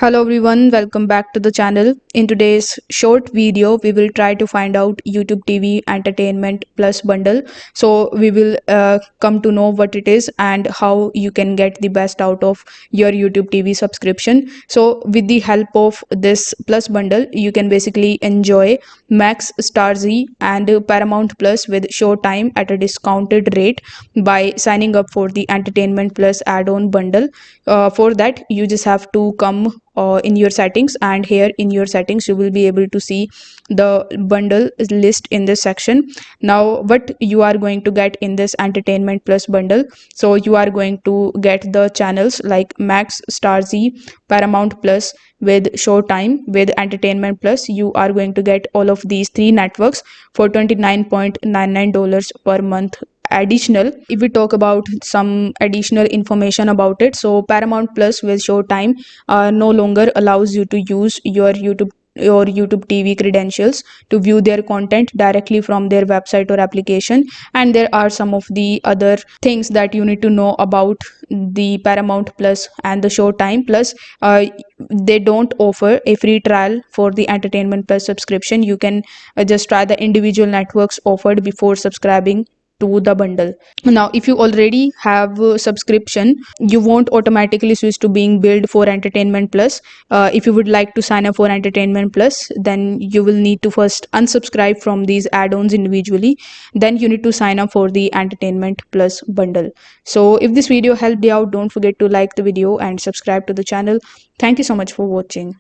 Hello everyone, welcome back to the channel. In today's short video, we will try to find out YouTube TV Entertainment Plus bundle. So we will come to know what it is and how you can get the best out of your YouTube TV subscription. So with the help of this Plus bundle, you can basically enjoy Max, Star Z and Paramount Plus with Showtime at a discounted rate by signing up for the Entertainment Plus add-on bundle. For that, you just have to come in your settings, and here in your settings you will be able to see the bundle list in this section. Now what you are going to get in this Entertainment Plus bundle, so you are going to get the channels like Max, Star Z, Paramount Plus with Showtime. With Entertainment Plus you are going to get all of these three networks for $29.99 per month additional. If we talk about some additional information about it, so Paramount Plus with Showtime no longer allows you to use your YouTube TV credentials to view their content directly from their website or application. And there are some of the other things that you need to know about the Paramount Plus and the Showtime Plus. They don't offer a free trial for the Entertainment Plus subscription. You can just try the individual networks offered before subscribing to the bundle. Now if you already have a subscription, you won't automatically switch to being billed for Entertainment Plus. If you would like to sign up for Entertainment Plus, then you will need to first unsubscribe from these add-ons individually, then you need to sign up for the Entertainment Plus bundle. So if this video helped you out, don't forget to like the video and subscribe to the channel. Thank you so much for watching.